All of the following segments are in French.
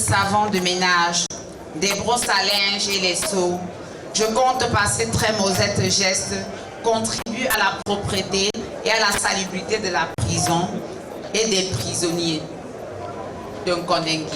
savon de ménage, des brosses à linge et les seaux, je compte par ces très mauvais gestes contribuer à la propreté et à la salubrité de la prison et des prisonniers de Nkondengui,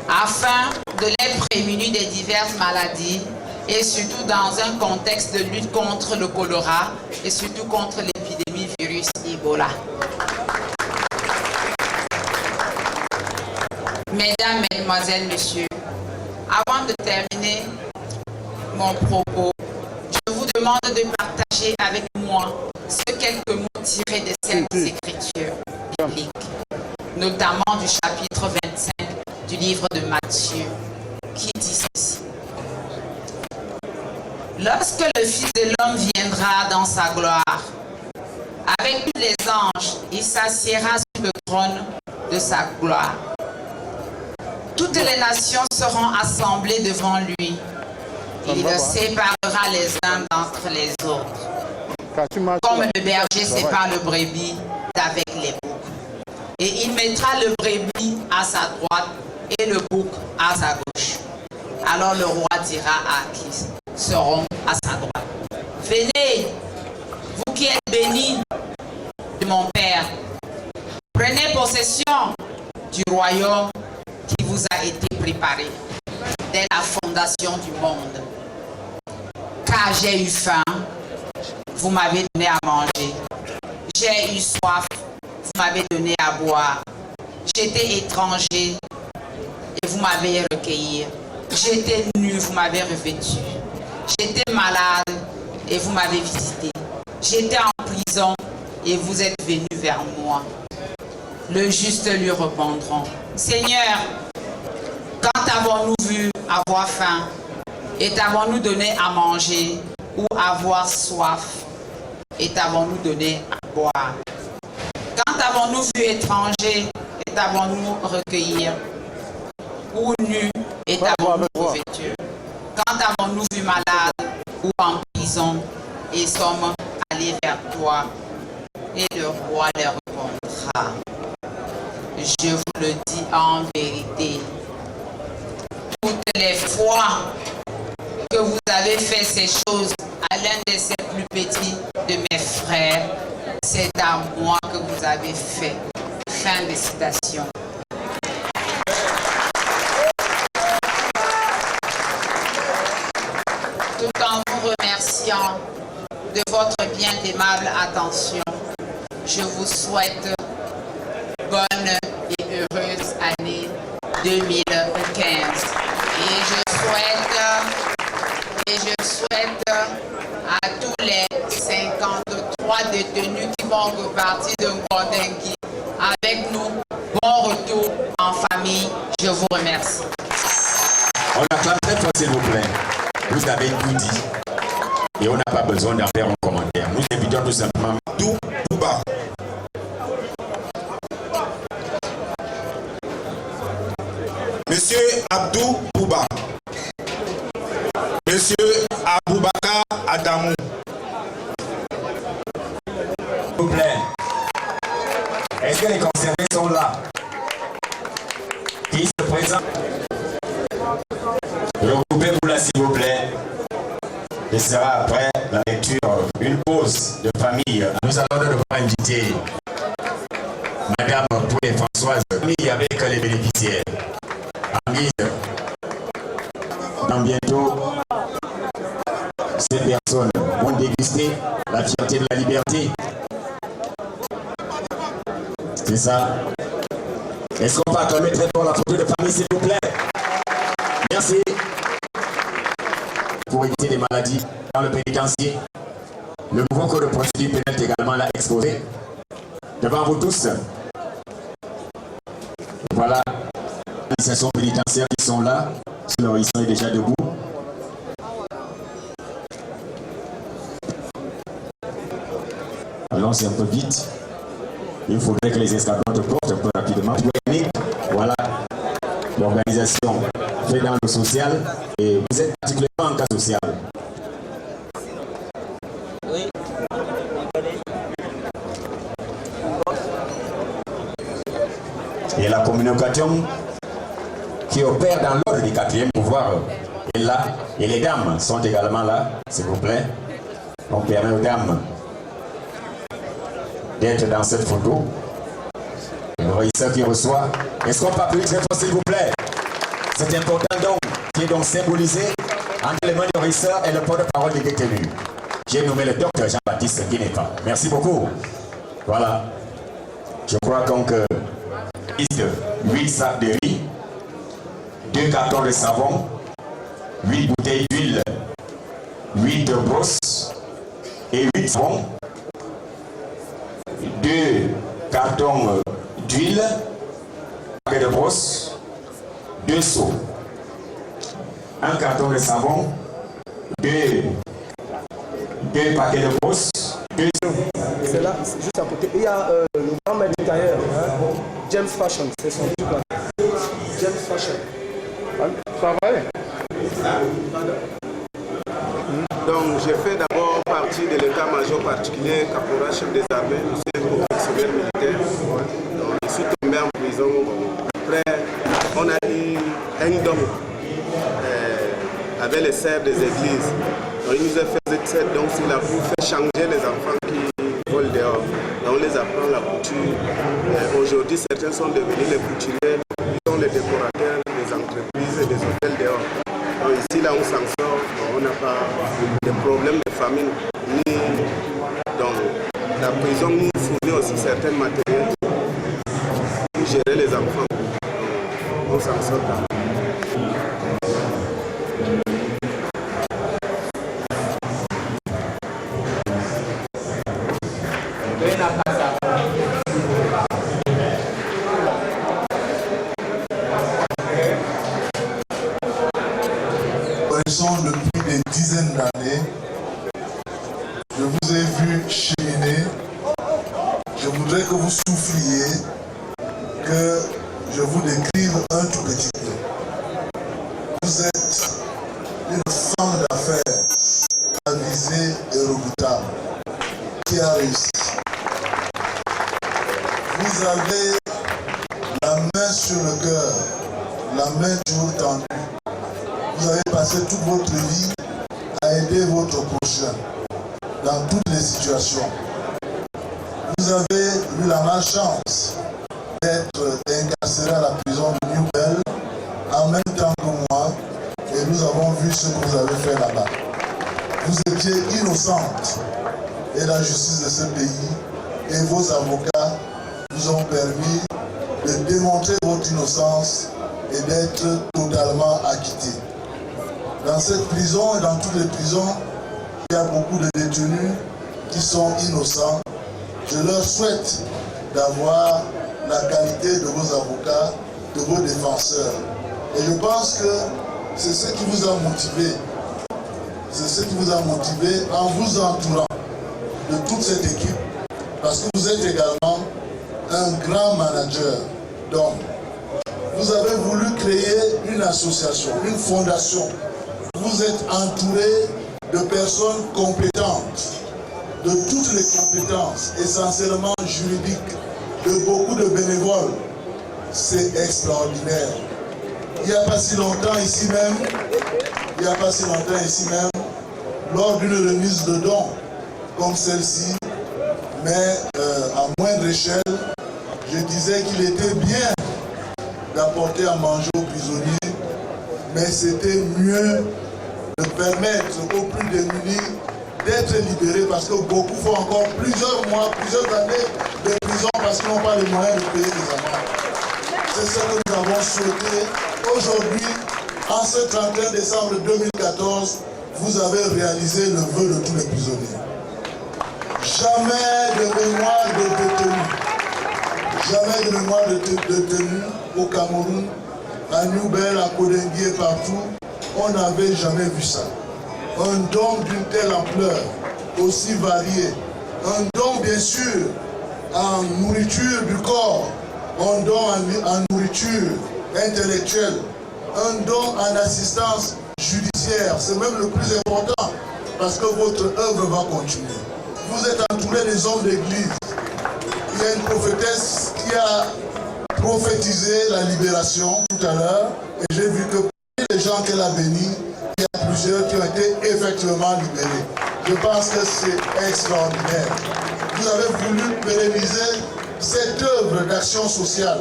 afin de les prémunir des diverses maladies et surtout dans un contexte de lutte contre le choléra et surtout contre l'épidémie virus Ebola. Mesdames, Mesdemoiselles, Messieurs, avant de terminer mon propos, je vous demande de partager avec moi quelques mots tirés des Saintes Écritures bibliques, notamment du chapitre 25 du livre de Matthieu, qui dit ceci. Lorsque le Fils de l'homme viendra dans sa gloire, avec tous les anges, il s'assiera sur le trône de sa gloire. Toutes les nations seront assemblées devant lui. Il séparera les uns d'entre les autres, comme le berger sépare le brebis d'avec les boucs. Et il mettra le brebis à sa droite et le bouc à sa gauche. Alors le roi dira à qui seront à sa droite: venez, vous qui êtes bénis de mon Père, prenez possession du royaume qui vous a été préparé dès la fondation du monde. Car j'ai eu faim, vous m'avez donné à manger. J'ai eu soif, vous m'avez donné à boire. J'étais étranger et vous m'avez recueilli. J'étais nu, vous m'avez revêtu. J'étais malade et vous m'avez visité. J'étais en prison et vous êtes venus vers moi. Le juste lui répondront: Seigneur, quand avons-nous vu avoir faim et t'avons-nous donné à manger, ou avoir soif et t'avons-nous donné à boire? Quand avons-nous vu étranger et t'avons-nous recueilli, ou nu et t'avons-nous revêtu? Quand avons-nous vu malade ou en prison et sommes allés vers toi? Et le roi leur répondra: je vous le dis en vérité, toutes les fois que vous avez fait ces choses à l'un de ces plus petits de mes frères, c'est à moi que vous avez fait. Fin de citation. Tout en vous remerciant de votre bien aimable attention, je vous souhaite bonne et heureuse année 2015. Et je souhaite à tous les 53 détenus qui vont repartir de Nkondengui avec nous, bon retour en famille. Je vous remercie. On acclame très fort, s'il vous plaît. Vous avez tout dit et on n'a pas besoin d'en faire un commentaire. Nous invitons tout simplement tout bas. Monsieur Abdou Bouba. Monsieur Aboubakar Adamou. S'il vous plaît. Est-ce que les concernés sont là? Qui se présente? Regroupez-vous là, s'il vous plaît. Ce sera après la lecture, une pause de famille. Nous allons devoir inviter Madame Poulet-Françoise, famille avec les bénéficiaires. En guise, dans bientôt, ces personnes vont déguster la fierté de la liberté. C'est ça. Est-ce qu'on peut acclamer très fort la photo de famille, s'il vous plaît? Merci. Pour éviter des maladies dans le pénitencier, le nouveau code de procédure pénale est également là exposé devant vous tous. Voilà les administrations pénitentiaires qui sont là. Sinon, ils sont déjà debout. Allons-y un peu vite. Il faudrait que les escadrons te portent un peu rapidement. Voilà l'organisation fait dans le social et vous êtes particulièrement en cas social. Oui. Et la communication qui opère dans l'ordre du 4e pouvoir est là. Et les dames sont également là, s'il vous plaît. On permet aux dames d'être dans cette photo. Le régisseur qui reçoit. Est-ce qu'on peut appeler très fort, s'il vous plaît? C'est important donc, qui est donc symbolisé entre les mains du régisseur et le porte-parole des détenus. J'ai nommé le docteur Jean-Baptiste Guinépa. Merci beaucoup. Voilà. Je crois donc 8 sacs de riz, 2 cartons de savon, 8 bouteilles d'huile, 8 brosses et 8 savons, 2 cartons d'huile, un paquet de brosses, 2 seaux, 1 carton de savon, 2 paquets de brosses, 2 seaux. C'est là, c'est juste à côté. Il y a le grand maître tailleur, James Fashion, c'est son truc là. James Fashion. Ça va? Donc, j'ai fait d'abord partie de l'état-major particulier, caporal chef des armées, je suis professionnel militaire. Donc, je suis tombé en prison. Après, on a eu un don avec les serfs des églises. Donc, il nous a fait cette don sur la pour faire changer les enfants qui volent dehors. Donc, on les apprend la couture. Aujourd'hui, certains sont devenus les couturiers, ils sont les décorateurs des entreprises et des hôtels dehors. Donc, ici, là, on s'en sort. On n'a pas de problème de famine. Donc, la prison nous fournit aussi certains matériels pour gérer les enfants. Donc, on s'en sort là. Depuis des dizaines d'années, je vous ai vu cheminer. Je voudrais que vous souffliez, que je vous décrive un tout petit peu. Vous êtes une femme d'affaires avisée et redoutable qui a réussi. Vous avez la main sur le cœur, la main toujours tendue. Vous avez passé toute votre vie à aider votre prochain dans toutes les situations. Vous avez eu la malchance d'être incarcéré à la prison de New Bell en même temps que moi et nous avons vu ce que vous avez fait là-bas. Vous étiez innocente et la justice de ce pays et vos avocats vous ont permis de démontrer votre innocence et d'être totalement acquitté. Dans cette prison et dans toutes les prisons, il y a beaucoup de détenus qui sont innocents. Je leur souhaite d'avoir la qualité de vos avocats, de vos défenseurs. Et je pense que c'est ce qui vous a motivé. C'est ce qui vous a motivé en vous entourant de toute cette équipe. Parce que vous êtes également un grand manager. Donc, vous avez voulu créer une association, une fondation. Vous êtes entouré de personnes compétentes, de toutes les compétences, essentiellement juridiques, de beaucoup de bénévoles. C'est extraordinaire. Il n'y a pas si longtemps ici même, lors d'une remise de dons comme celle-ci, mais à moindre échelle, je disais qu'il était bien d'apporter à manger aux prisonniers, mais c'était mieux de permettre aux plus démunis d'être libérés parce que beaucoup font encore plusieurs mois, plusieurs années de prison parce qu'ils n'ont pas les moyens de payer les amendes. C'est ce que nous avons souhaité. Aujourd'hui, en ce 31 décembre 2014, vous avez réalisé le vœu de tous les prisonniers. Jamais de mémoire de détenus. Jamais de mémoire de détenus au Cameroun, à New Bell, à Kodengui et partout. On n'avait jamais vu ça. Un don d'une telle ampleur, aussi varié. Un don, bien sûr, en nourriture du corps. Un don en nourriture intellectuelle. Un don en assistance judiciaire. C'est même le plus important parce que votre œuvre va continuer. Vous êtes entouré des hommes d'église. Il y a une prophétesse qui a prophétisé la libération tout à l'heure. Et j'ai vu que parmi les gens qu'elle a bénis, il y a plusieurs qui ont été effectivement libérés. Je pense que c'est extraordinaire. Vous avez voulu pérenniser cette œuvre d'action sociale.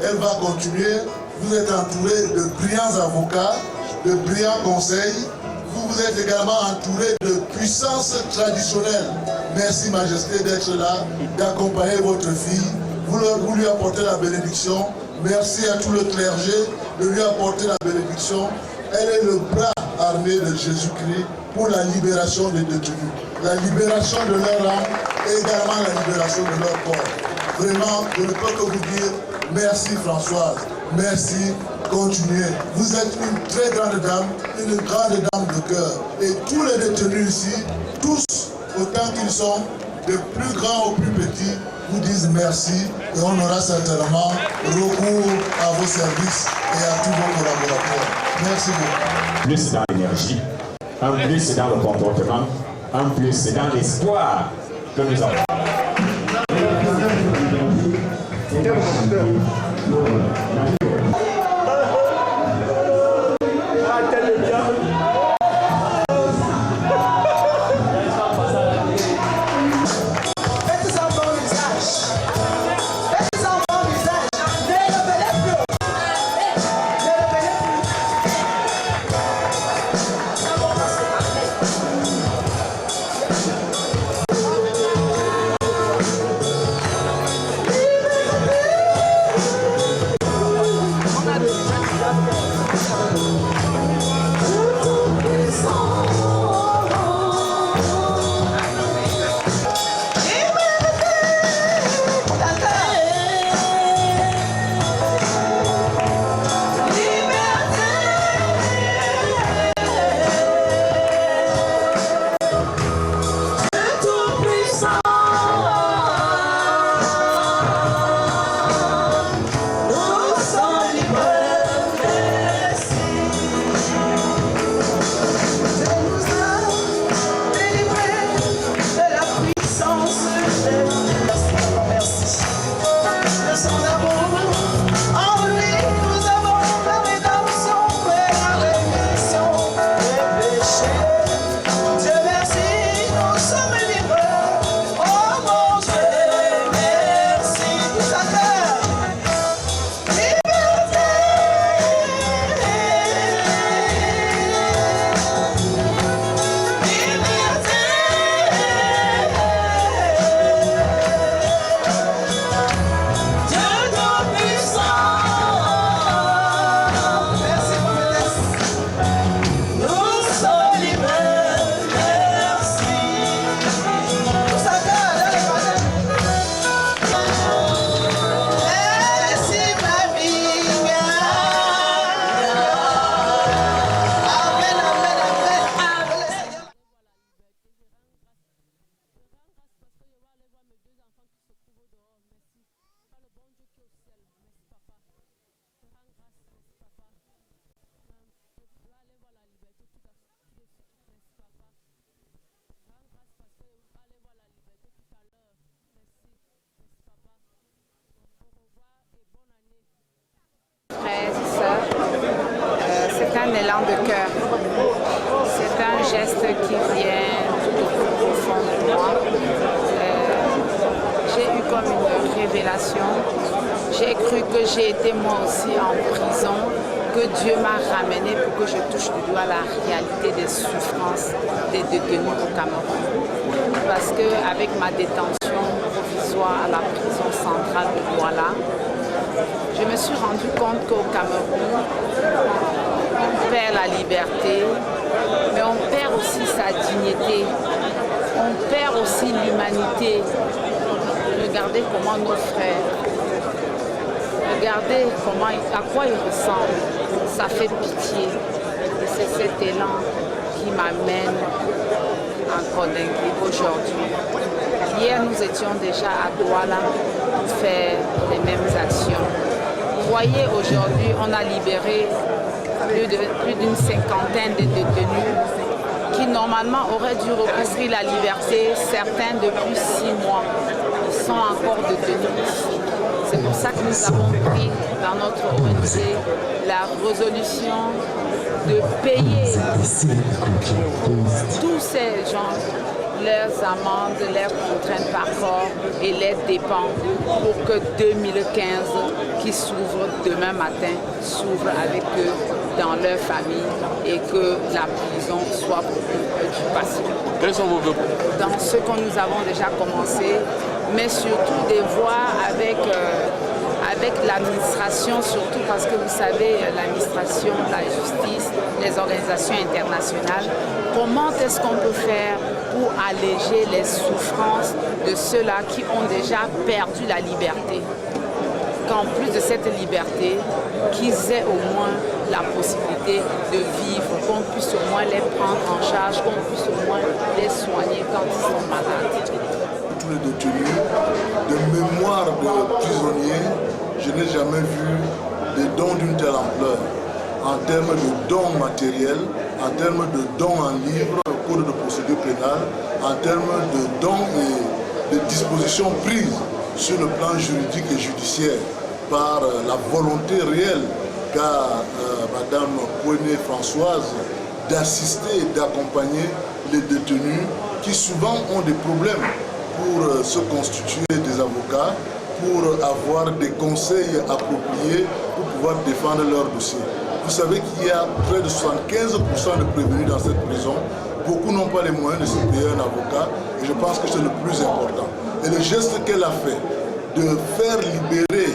Elle va continuer. Vous êtes entouré de brillants avocats, de brillants conseils. Vous êtes également entouré de puissances traditionnelles. Merci Majesté d'être là, d'accompagner votre fille. Vous lui apportez la bénédiction. Merci à tout le clergé de lui apporter la bénédiction. Elle est le bras armé de Jésus-Christ pour la libération des détenus. La libération de leur âme et également la libération de leur corps. Vraiment, je ne peux que vous dire merci Françoise. Merci, continuez. Vous êtes une très grande dame, une grande dame de cœur. Et tous les détenus ici, tous, autant qu'ils sont, de plus grands au plus petits, vous disent merci et on aura certainement recours à vos services et à tous vos collaborateurs. Merci beaucoup. Plus c'est dans l'énergie, un plus c'est dans le comportement, un plus c'est dans l'espoir que nous avons. C'est un élan de cœur. C'est un geste qui vient tout au fond de moi. J'ai eu comme une révélation. J'ai cru que j'ai été moi aussi en prison, que Dieu m'a ramené pour que je touche du doigt la réalité des souffrances des détenus au Cameroun. Parce qu'avec ma détention provisoire à la prison centrale de Douala, je me suis rendu compte qu'au Cameroun, on perd la liberté, mais on perd aussi sa dignité, on perd aussi l'humanité. Regardez comment nos frères, regardez à quoi ils ressemblent, ça fait pitié. Et c'est cet élan qui m'amène à Kondengi aujourd'hui. Hier, nous étions déjà à Douala pour faire les mêmes actions. Vous voyez, aujourd'hui, on a libéré plus d'une cinquantaine de détenus qui normalement auraient dû recouvrir la liberté, certains depuis 6 mois. Ils sont encore détenus ici. C'est pour ça que nous avons pris dans notre ONG la résolution de payer tous ces gens leurs amendes, leurs contraintes par corps et les dépenses pour que 2015 qui s'ouvre demain matin s'ouvre avec eux dans leur famille et que la prison soit pour eux du passé. Quels sont vos vœux? Dans ce que nous avons déjà commencé, mais surtout des voix avec l'administration, surtout parce que vous savez, l'administration, la justice, les organisations internationales, comment est-ce qu'on peut faire pour alléger les souffrances de ceux-là qui ont déjà perdu la liberté? Qu'en plus de cette liberté, qu'ils aient au moins la possibilité de vivre, qu'on puisse au moins les prendre en charge, qu'on puisse au moins les soigner quand ils sont malades. Tous les détenus, de mémoire de prisonniers, je n'ai jamais vu des dons d'une telle ampleur. En termes de dons matériels, en termes de dons en livres, code de procédure pénale, en termes de dons et de dispositions prises sur le plan juridique et judiciaire par la volonté réelle qu'a Madame Poignet-Françoise d'assister et d'accompagner les détenus qui souvent ont des problèmes pour se constituer des avocats, pour avoir des conseils appropriés pour pouvoir défendre leur dossier. Vous savez qu'il y a près de 75% de prévenus dans cette prison. Beaucoup n'ont pas les moyens de se payer un avocat et je pense que c'est le plus important. Et le geste qu'elle a fait de faire libérer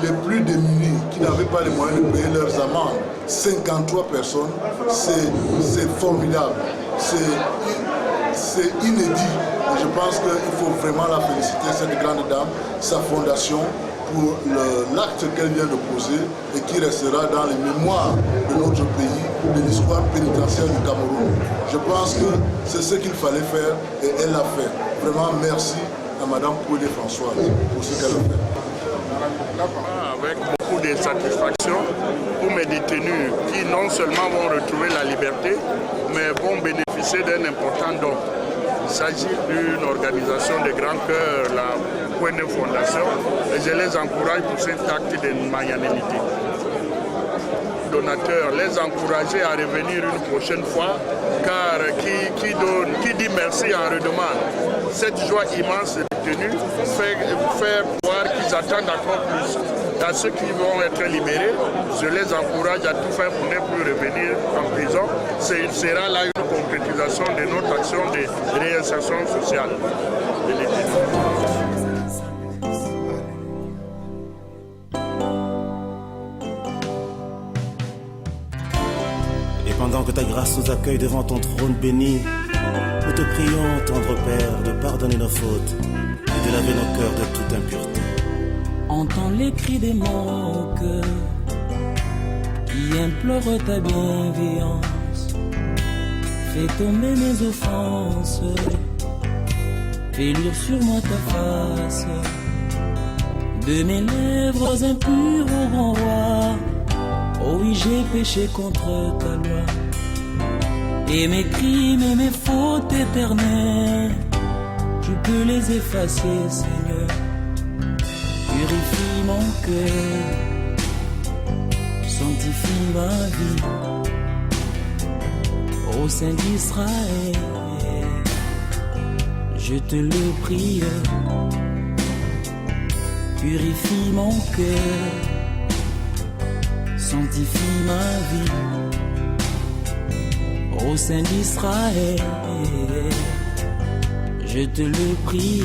les plus démunis qui n'avaient pas les moyens de payer leurs amendes, 53 personnes, c'est formidable, c'est inédit. Et je pense qu'il faut vraiment la féliciter, cette grande dame, sa fondation, pour l'acte qu'elle vient de poser et qui restera dans les mémoires de notre pays, de l'histoire pénitentiaire du Cameroun. Je pense que c'est ce qu'il fallait faire et elle l'a fait. Vraiment merci à Madame Poignet-Françoise pour ce qu'elle a fait. Avec beaucoup de satisfaction pour mes détenus qui non seulement vont retrouver la liberté, mais vont bénéficier d'un important don. Il s'agit d'une organisation de grand cœur, la Poignet Fondation, et je les encourage pour cet acte de magnanimité. Donateurs, les encourager à revenir une prochaine fois, car qui dit merci en redemande. Cette joie immense des détenus fait voir qu'ils attendent encore plus. À ceux qui vont être libérés, je les encourage à tout faire pour ne plus revenir en prison. Ce sera là une concrétisation de notre action de réinsertion sociale de l'État. Et pendant que ta grâce nous accueille devant ton trône béni, nous te prions, tendre Père, de pardonner nos fautes et de laver nos cœurs de toute impureté. Entends les cris des mon cœur qui implorent ta bienveillance. Fais tomber mes offenses, fais lire sur moi ta face. De mes lèvres impures au grand roi, oh oui j'ai péché contre ta loi. Et mes crimes et mes fautes éternelles, tu peux les effacer, Seigneur. Purifie mon cœur, sanctifie ma vie, ô Saint d'Israël, je te le prie. Purifie mon cœur, sanctifie ma vie, ô Saint d'Israël, je te le prie.